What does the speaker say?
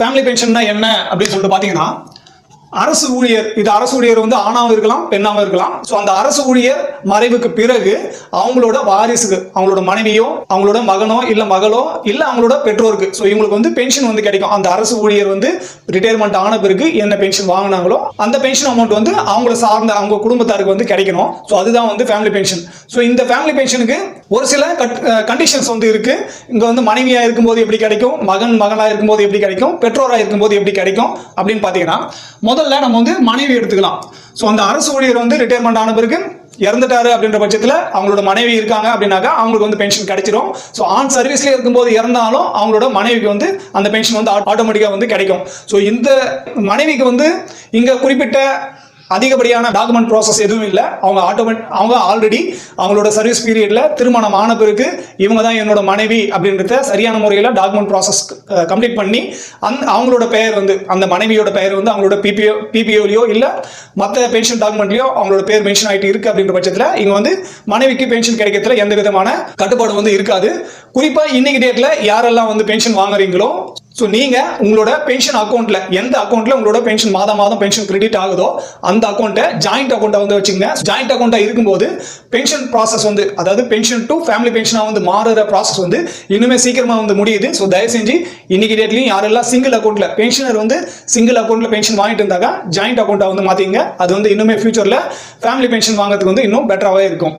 Family பென்ஷன்னா என்ன அப்படின்னு சொல்லிட்டு பார்த்தீங்கன்னா, அரசு ஊழியர் இது அரசு ஊழியர் வந்து ஆணாவும் இருக்கலாம் பெண்ணாவும் இருக்கலாம். ஸோ அந்த அரசு ஊழியர் மறைவுக்கு பிறகு அவங்களோட வாரிசுக்கு அவங்களோட மனைவியோ அவங்களோட மகனோ இல்லை மகளோ இல்லை அவங்களோட பெற்றோருக்கு ஸோ இவங்களுக்கு வந்து பென்ஷன் வந்து கிடைக்கும். அந்த அரசு ஊழியர் வந்து ரிட்டையர்மெண்ட் ஆன பிறகு என்ன பென்ஷன் வாங்கினாங்களோ அந்த பென்ஷன் அமௌண்ட் வந்து அவங்கள சார்ந்த அவங்க குடும்பத்தாருக்கு வந்து கிடைக்கணும். ஸோ அதுதான் வந்து ஃபேமிலி பென்ஷன். ஸோ இந்த ஃபேமிலி பென்ஷனுக்கு ஒரு சில கண்டிஷன்ஸ் வந்து இருக்கு. இங்க வந்து மனைவியா இருக்கும்போது எப்படி கிடைக்கும், மகனா இருக்கும்போது எப்படி கிடைக்கும், பெற்றோராக இருக்கும்போது எப்படி கிடைக்கும் அப்படின்னு பார்த்தீங்கன்னா, முதல்ல நம்ம வந்து மனைவி எடுத்துக்கலாம். ஸோ அந்த அரசு ஊழியர் வந்து ரிட்டையர்மெண்ட் ஆன பிறகு இறந்துட்டாரு அப்படின்ற பட்சத்தில் அவங்களோட மனைவி இருக்காங்க அப்படின்னாக்கா அவங்களுக்கு வந்து பென்ஷன் கிடைச்சிடும். ஸோ ஆன் சர்வீஸ்ல இருக்கும்போது இறந்தாலும் அவங்களோட மனைவிக்கு வந்து அந்த பென்ஷன் வந்து ஆட்டோமேட்டிக்காக வந்து கிடைக்கும். ஸோ இந்த மனைவிக்கு வந்து இங்க குறிப்பிட்ட அதிகப்படியான டாக்குமெண்ட் ப்ராசஸ் எதுவும் இல்லை. அவங்க ஆல்ரெடி அவங்களோட சர்வீஸ் பீரியட்ல திருமணம் ஆன பிறகு இவங்க தான் என்னோட மனைவி அப்படின்றத சரியான முறையில் டாக்குமெண்ட் ப்ராசஸ் கம்ப்ளீட் பண்ணி அவங்களோட பெயர் வந்து அந்த மனைவியோட பெயர் வந்து அவங்களோட பிபிஓலையோ இல்லை மற்ற பென்ஷன் டாக்குமெண்ட்லையோ அவங்களோட பேர் மென்ஷன் ஆகிட்டு இருக்கு அப்படின்ற பட்சத்தில் இங்க வந்து மனைவிக்கு பென்ஷன் கிடைக்கிறதுல எந்த விதமான கட்டுப்பாடு வந்து இருக்காது. குறிப்பா இன்னைக்கு டேட்ல யாரெல்லாம் வந்து பென்ஷன் வாங்குறீங்களோ ஸோ நீங்கள் உங்களோட பென்ஷன் அக்கௌண்ட்டில் எந்த அக்கௌண்ட்டில் உங்களோட பென்ஷன் மாதம் பென்ஷன் கிரெடிட் ஆகுதோ அந்த அக்கௌண்ட்டை ஜாயிண்ட் அக்கௌண்ட்டை வந்து வச்சுங்க. ஜாயிண்ட் அக்கௌண்ட்டாக இருக்கும்போது பென்ஷன் ப்ராசஸ் வந்து அதாவது பென்ஷன் டு ஃபேமிலி பென்ஷனாக வந்து மாறுற ப்ராசஸ் வந்து இன்னுமே சீக்கிரமாக வந்து முடியுது. ஸோ தயவு செஞ்சு இன்னைக்கு டேட்லையும் யாரெல்லாம் சிங்கிள் அக்கௌண்ட்டில் பென்ஷனர் வந்து சிங்கிள் அக்கௌண்ட்டில் பென்ஷன் வாங்கிட்டு இருந்தாங்க ஜாயிண்ட் அக்கௌண்ட்டை வந்து மாற்றிங்க. அது வந்து இன்னுமே ஃபியூச்சரில் ஃபேமிலி பென்ஷன் வாங்குறதுக்கு வந்து இன்னும் பெட்டராகவே இருக்கும்.